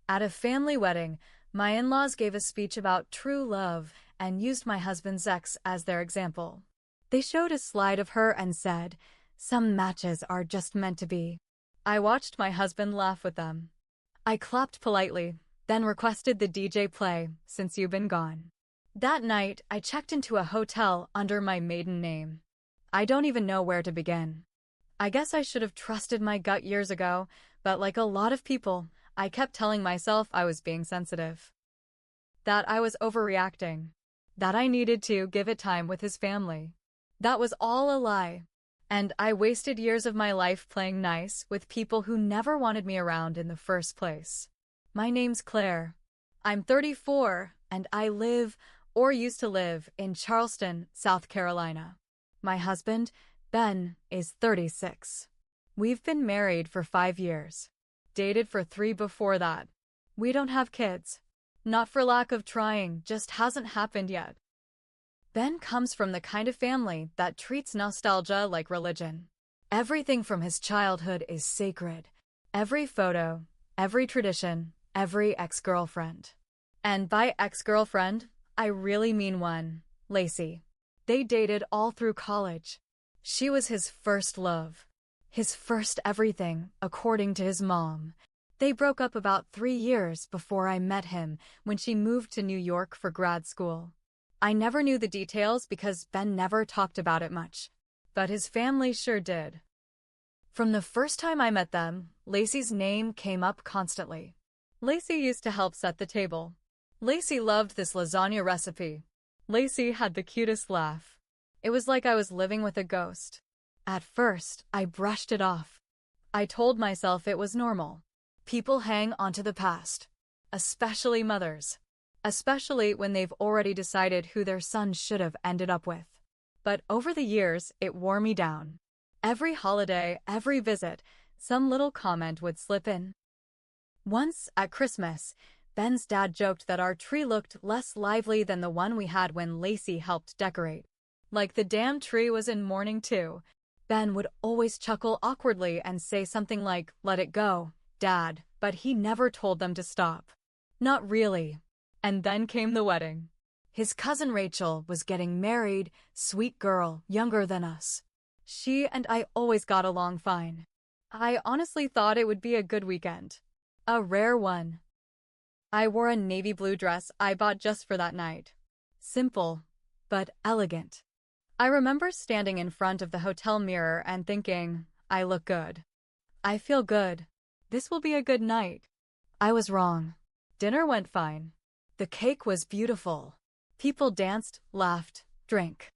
At a family wedding, my in-laws gave a speech about true love and used my husband's ex as their example. They showed a slide of her and said, "Some matches are just meant to be." I watched my husband laugh with them. I clapped politely, then requested the DJ play Since You've Been Gone. That night, I checked into a hotel under my maiden name. I don't even know where to begin. I guess I should have trusted my gut years ago, but like a lot of people, I kept telling myself I was being sensitive. That I was overreacting. That I needed to give it time with his family. That was all a lie. And I wasted years of my life playing nice with people who never wanted me around in the first place. My name's Claire. I'm 34, and I live, or used to live, in Charleston, South Carolina. My husband, Ben, is 36. We've been married for 5 years. Dated for 3 before that. We don't have kids. Not for lack of trying, just hasn't happened yet. Ben comes from the kind of family that treats nostalgia like religion. Everything from his childhood is sacred. Every photo, every tradition, every ex-girlfriend. And by ex-girlfriend, I really mean one, Lacey. They dated all through college. She was his first love. His first everything, according to his mom. They broke up about 3 years before I met him when she moved to New York for grad school. I never knew the details because Ben never talked about it much. But his family sure did. From the first time I met them, Lacey's name came up constantly. Lacey used to help set the table. Lacey loved this lasagna recipe. Lacey had the cutest laugh. It was like I was living with a ghost. At first, I brushed it off. I told myself it was normal. People hang onto the past. Especially mothers. Especially when they've already decided who their son should have ended up with. But over the years, it wore me down. Every holiday, every visit, some little comment would slip in. Once, at Christmas, Ben's dad joked that our tree looked less lively than the one we had when Lacey helped decorate. Like the damn tree was in mourning too. Ben would always chuckle awkwardly and say something like, "Let it go, Dad," but he never told them to stop. Not really. And then came the wedding. His cousin Rachel was getting married, sweet girl, younger than us. She and I always got along fine. I honestly thought it would be a good weekend. A rare one. I wore a navy blue dress I bought just for that night. Simple, but elegant. I remember standing in front of the hotel mirror and thinking, I look good. I feel good. This will be a good night. I was wrong. Dinner went fine. The cake was beautiful. People danced, laughed, drank.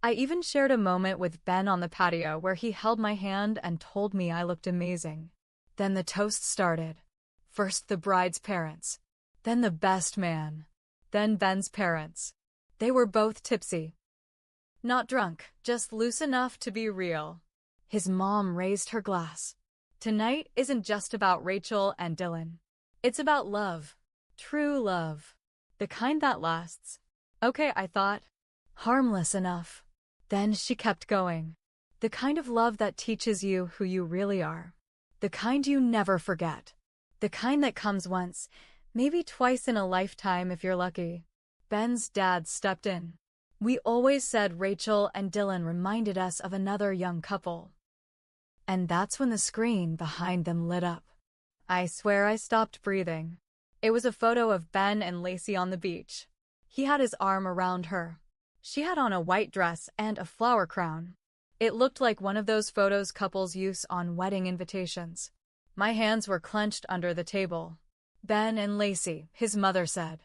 I even shared a moment with Ben on the patio where he held my hand and told me I looked amazing. Then the toast started. First the bride's parents. Then the best man. Then Ben's parents. They were both tipsy. Not drunk, just loose enough to be real. His mom raised her glass. Tonight isn't just about Rachel and Dylan. It's about love. True love. The kind that lasts. Okay, I thought. Harmless enough. Then she kept going. The kind of love that teaches you who you really are. The kind you never forget. The kind that comes once, maybe twice in a lifetime if you're lucky. Ben's dad stepped in. We always said Rachel and Dylan reminded us of another young couple. And that's when the screen behind them lit up. I swear I stopped breathing. It was a photo of Ben and Lacey on the beach. He had his arm around her. She had on a white dress and a flower crown. It looked like one of those photos couples use on wedding invitations. My hands were clenched under the table. Ben and Lacey, his mother said.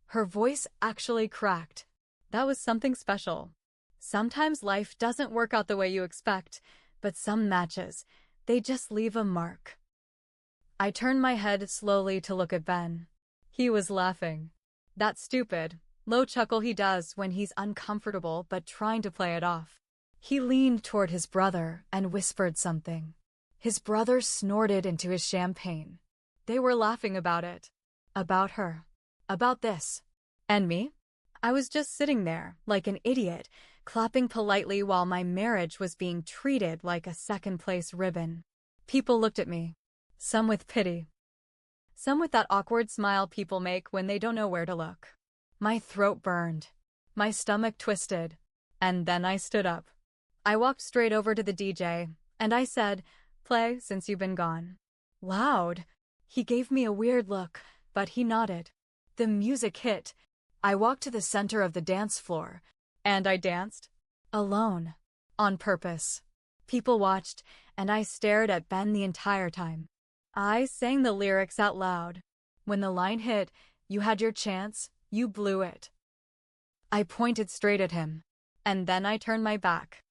Her voice actually cracked. That was something special. Sometimes life doesn't work out the way you expect, but some matches, they just leave a mark. I turned my head slowly to look at Ben. He was laughing. That stupid, low chuckle he does when he's uncomfortable but trying to play it off. He leaned toward his brother and whispered something. His brother snorted into his champagne. They were laughing about it. About her. About this. And me? I was just sitting there, like an idiot, clapping politely while my marriage was being treated like a second-place ribbon. People looked at me. Some with pity. some with that awkward smile people make when they don't know where to look. My throat burned. My stomach twisted. And then I stood up. I walked straight over to the DJ, and I said, "Play Since You've Been Gone." Loud. He gave me a weird look, but he nodded. The music hit. I walked to the center of the dance floor, and I danced. Alone. On purpose. People watched, and I stared at Ben the entire time. I sang the lyrics out loud. When the line hit, "You had your chance, you blew it." I pointed straight at him, and then I turned my back.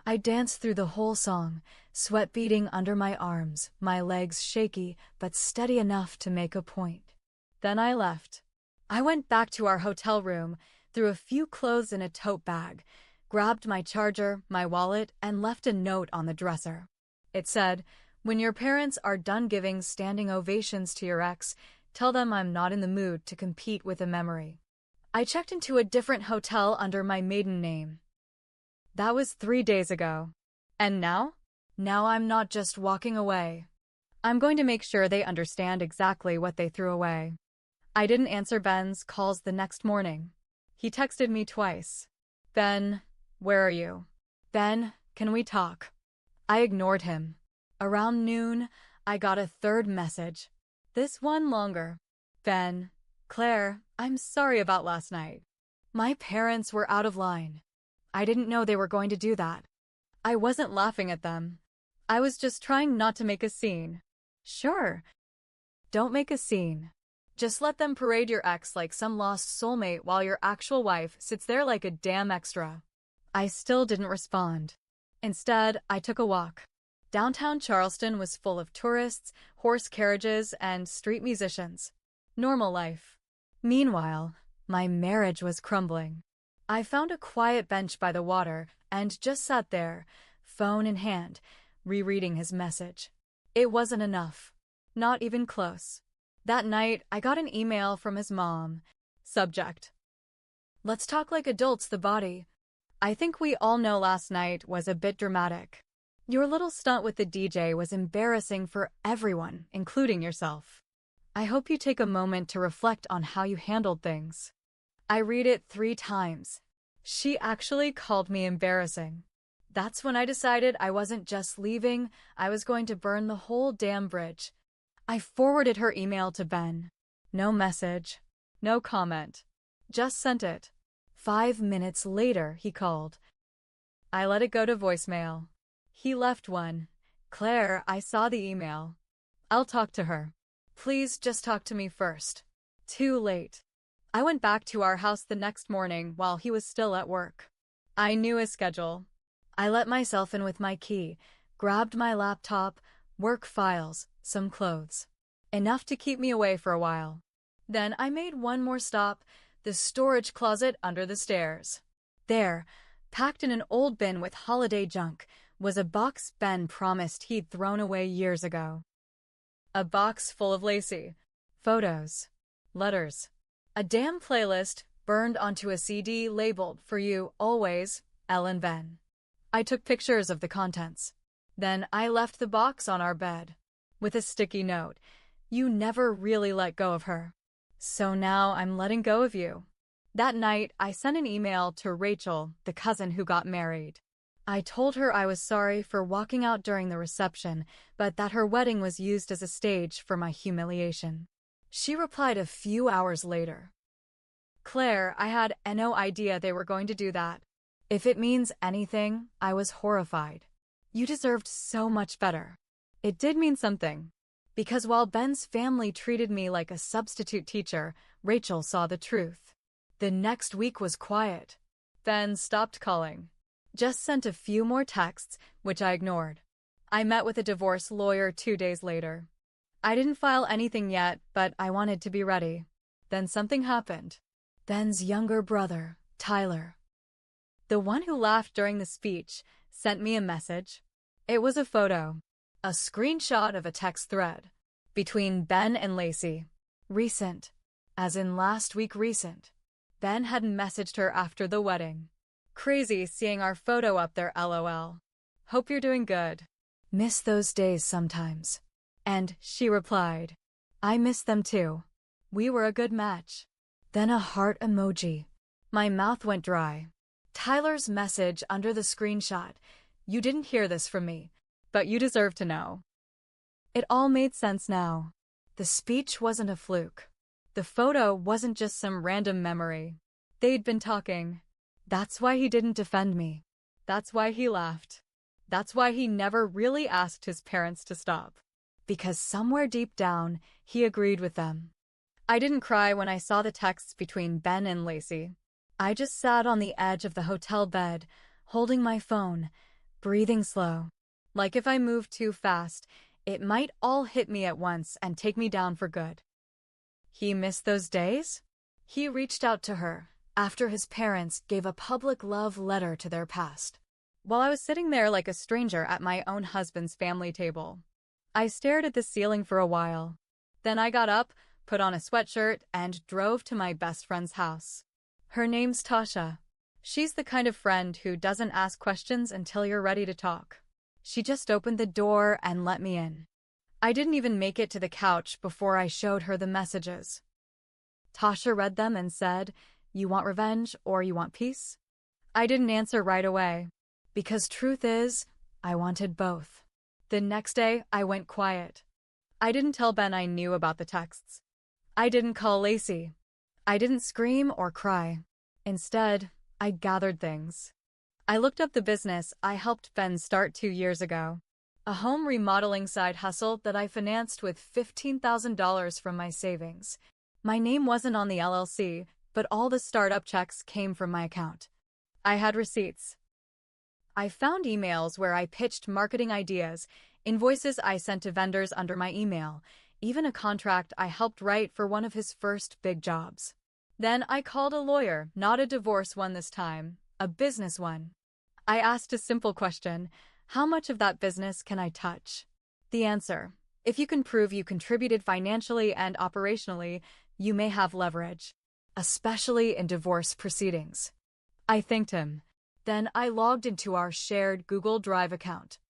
I danced through the whole song, sweat beading under my arms, my legs shaky but steady enough to make a point. Then I left. I went back to our hotel room, threw a few clothes in a tote bag, grabbed my charger, my wallet, and left a note on the dresser. It said, "When your parents are done giving standing ovations to your ex, tell them I'm not in the mood to compete with a memory." I checked into a different hotel under my maiden name. That was 3 days ago. And now? Now I'm not just walking away. I'm going to make sure they understand exactly what they threw away. I didn't answer Ben's calls the next morning. He texted me twice. "Ben, where are you? Ben, can we talk?" I ignored him. Around noon, I got a third message. This one longer. "Ben, Claire, I'm sorry about last night. My parents were out of line. I didn't know they were going to do that. I wasn't laughing at them. I was just trying not to make a scene." Sure. Don't make a scene. Just let them parade your ex like some lost soulmate while your actual wife sits there like a damn extra. I still didn't respond. Instead, I took a walk. Downtown Charleston was full of tourists, horse carriages, and street musicians. Normal life. Meanwhile, my marriage was crumbling. I found a quiet bench by the water and just sat there, phone in hand, rereading his message. It wasn't enough. Not even close. That night, I got an email from his mom. Subject: "Let's talk like adults, the body. I think we all know last night was a bit dramatic. Your little stunt with the DJ was embarrassing for everyone, including yourself. I hope you take a moment to reflect on how you handled things." I read it 3 times. She actually called me embarrassing. That's when I decided I wasn't just leaving, I was going to burn the whole damn bridge. I forwarded her email to Ben. No message. No comment. Just sent it. 5 minutes later, he called. I let it go to voicemail. He left one. "Claire, I saw the email. I'll talk to her. Please just talk to me first." Too late. I went back to our house the next morning while he was still at work. I knew his schedule. I let myself in with my key, grabbed my laptop, work files, some clothes. Enough to keep me away for a while. Then I made one more stop, the storage closet under the stairs. There, packed in an old bin with holiday junk, was a box Ben promised he'd thrown away years ago. A box full of Lacey. Photos. Letters. A damn playlist burned onto a CD labeled "For You, Always, Ellen Ben." I took pictures of the contents. Then I left the box on our bed. With a sticky note, "You never really let go of her. So now I'm letting go of you." That night, I sent an email to Rachel, the cousin who got married. I told her I was sorry for walking out during the reception, but that her wedding was used as a stage for my humiliation. She replied a few hours later. "Claire, I had no idea they were going to do that. If it means anything, I was horrified. You deserved so much better." It did mean something. Because while Ben's family treated me like a substitute teacher, Rachel saw the truth. The next week was quiet. Ben stopped calling. Just sent a few more texts, which I ignored. I met with a divorce lawyer 2 days later. I didn't file anything yet, but I wanted to be ready. Then something happened. Ben's younger brother, Tyler, the one who laughed during the speech, sent me a message. It was a photo, a screenshot of a text thread between Ben and Lacey. Recent, as in last week recent. Ben had messaged her after the wedding. "Crazy seeing our photo up there, LOL. Hope you're doing good. Miss those days sometimes." And she replied, I miss them too. We were a good match. Then a heart emoji. My mouth went dry. Tyler's message under the screenshot. You didn't hear this from me, but you deserve to know. It all made sense now. The speech wasn't a fluke. The photo wasn't just some random memory. They'd been talking. That's why he didn't defend me. That's why he laughed. That's why he never really asked his parents to stop. Because somewhere deep down, he agreed with them. I didn't cry when I saw the texts between Ben and Lacey. I just sat on the edge of the hotel bed, holding my phone, breathing slow. Like if I moved too fast, it might all hit me at once and take me down for good. He missed those days? He reached out to her after his parents gave a public love letter to their past. While I was sitting there like a stranger at my own husband's family table, I stared at the ceiling for a while. Then I got up, put on a sweatshirt, and drove to my best friend's house. Her name's Tasha. She's the kind of friend who doesn't ask questions until you're ready to talk. She just opened the door and let me in. I didn't even make it to the couch before I showed her the messages. Tasha read them and said, "You want revenge or you want peace?" I didn't answer right away, because truth is, I wanted both. The next day, I went quiet. I didn't tell Ben I knew about the texts. I didn't call Lacey. I didn't scream or cry. Instead, I gathered things. I looked up the business I helped Ben start 2 years ago. A home remodeling side hustle that I financed with $15,000 from my savings. My name wasn't on the LLC, but all the startup checks came from my account. I had receipts. I found emails where I pitched marketing ideas, invoices I sent to vendors under my email, even a contract I helped write for one of his first big jobs. Then I called a lawyer, not a divorce one this time, a business one. I asked a simple question: how much of that business can I touch? The answer: if you can prove you contributed financially and operationally, you may have leverage, especially in divorce proceedings. I thanked him. Then I logged into our shared Google Drive account.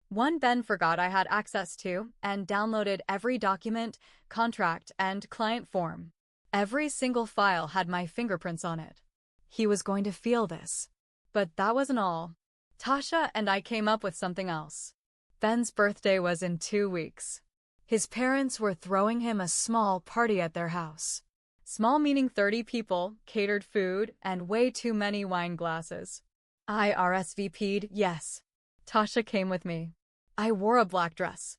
One Ben forgot I had access to and downloaded every document, contract, and client form. Every single file had my fingerprints on it. He was going to feel this. But that wasn't all. Tasha and I came up with something else. Ben's birthday was in 2 weeks. His parents were throwing him a small party at their house. Small meaning 30 people, catered food, and way too many wine glasses. I RSVP'd yes. Tasha came with me. I wore a black dress.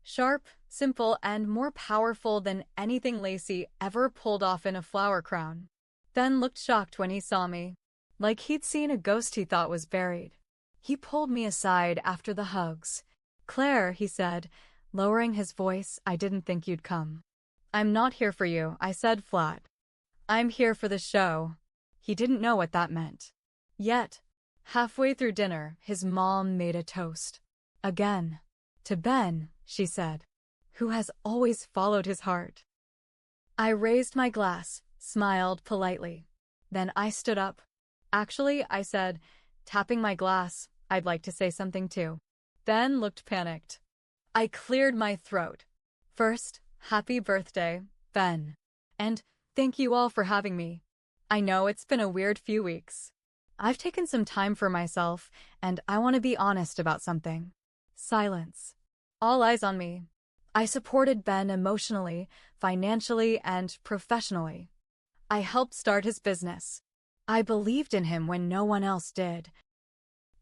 Sharp, simple, and more powerful than anything Lacey ever pulled off in a flower crown. Ben looked shocked when he saw me, like he'd seen a ghost he thought was buried. He pulled me aside after the hugs. "Claire," he said, lowering his voice, "I didn't think you'd come." "I'm not here for you," I said flat. "I'm here for the show." He didn't know what that meant. Yet, halfway through dinner, his mom made a toast. Again. "To Ben," she said, "who has always followed his heart." I raised my glass, smiled politely. Then I stood up. "Actually," I said, tapping my glass, "I'd like to say something too." Ben looked panicked. I cleared my throat. "First, happy birthday, Ben. And thank you all for having me. I know it's been a weird few weeks. I've taken some time for myself, and I want to be honest about something." Silence. All eyes on me. I supported Ben emotionally, financially, and professionally. I helped start his business. I believed in him when no one else did,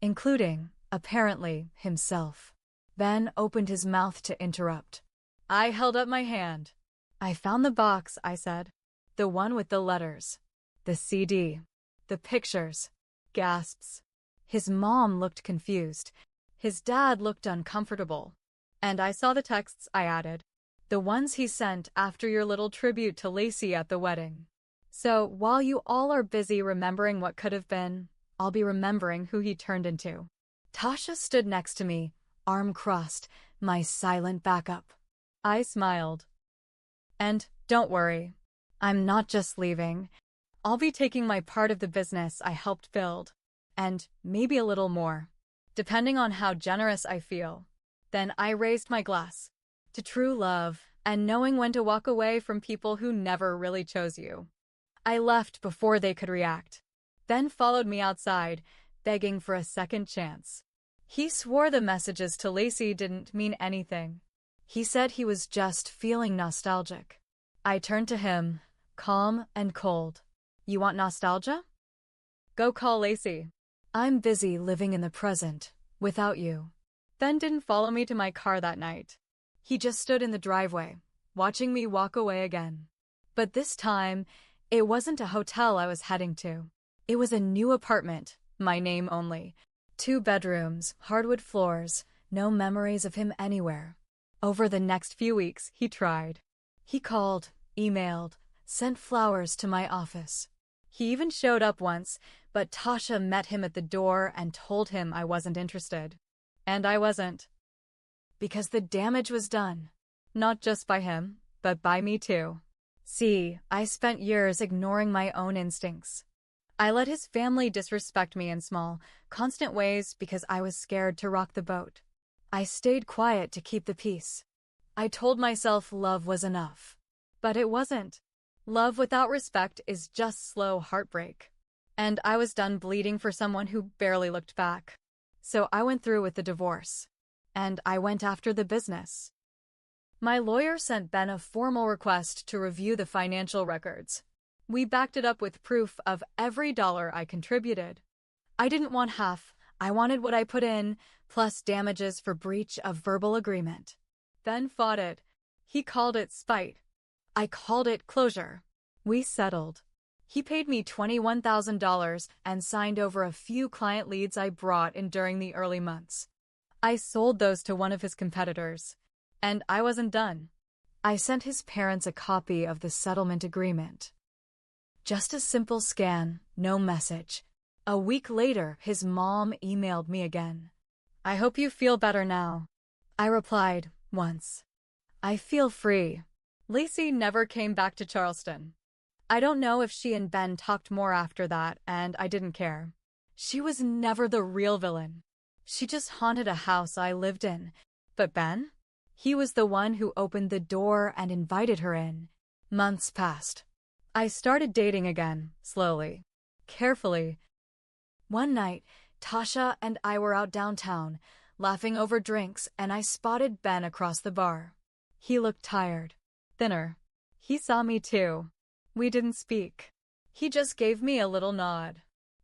including, apparently, himself. Ben opened his mouth to interrupt. I held up my hand. "I found the box," I said. "The one with the letters. The CD. The pictures." Gasps. His mom looked confused. His dad looked uncomfortable. "And I saw the texts," I added. "The ones he sent after your little tribute to Lacey at the wedding. So, while you all are busy remembering what could have been, I'll be remembering who he turned into." Tasha stood next to me, arm crossed, my silent backup. I smiled. "And don't worry. I'm not just leaving. I'll be taking my part of the business I helped build. And maybe a little more, depending on how generous I feel." Then I raised my glass. "To true love and knowing when to walk away from people who never really chose you. I left before they could react, then followed me outside, begging for a second chance. He swore the messages to Lacey didn't mean anything. He said he was just feeling nostalgic. I turned to him, calm and cold. You want nostalgia? Go call Lacey. I'm busy living in the present, without you. Ben didn't follow me to my car that night. He just stood in the driveway, watching me walk away again. But this time, it wasn't a hotel I was heading to. It was a new apartment, my name only. 2 bedrooms, hardwood floors, no memories of him anywhere. Over the next few weeks, he tried. He called, emailed, sent flowers to my office. He even showed up once, but Tasha met him at the door and told him I wasn't interested. And I wasn't. Because the damage was done. Not just by him, but by me too. See, I spent years ignoring my own instincts. I let his family disrespect me in small, constant ways because I was scared to rock the boat. I stayed quiet to keep the peace. I told myself love was enough. But it wasn't. Love without respect is just slow heartbreak. And I was done bleeding for someone who barely looked back. So I went through with the divorce. And I went after the business. My lawyer sent Ben a formal request to review the financial records. We backed it up with proof of every dollar I contributed. I didn't want half. I wanted what I put in, plus damages for breach of verbal agreement. Ben fought it. He called it spite. I called it closure. We settled. He paid me $21,000 and signed over a few client leads I brought in during the early months. I sold those to one of his competitors. And I wasn't done. I sent his parents a copy of the settlement agreement. Just a simple scan, no message. A week later, his mom emailed me again. I hope you feel better now. I replied, once. I feel free. Lacey never came back to Charleston. I don't know if she and Ben talked more after that, and I didn't care. She was never the real villain. She just haunted a house I lived in. But Ben? He was the one who opened the door and invited her in. Months passed. I started dating again, slowly, carefully. One night, Tasha and I were out downtown, laughing over drinks, and I spotted Ben across the bar. He looked tired, thinner. He saw me too. We didn't speak. He just gave me a little nod.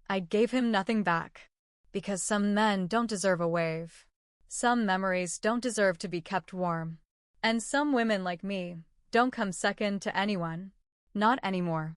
I gave him nothing back. Because some men don't deserve a wave. Some memories don't deserve to be kept warm. And some women like me don't come second to anyone. Not anymore.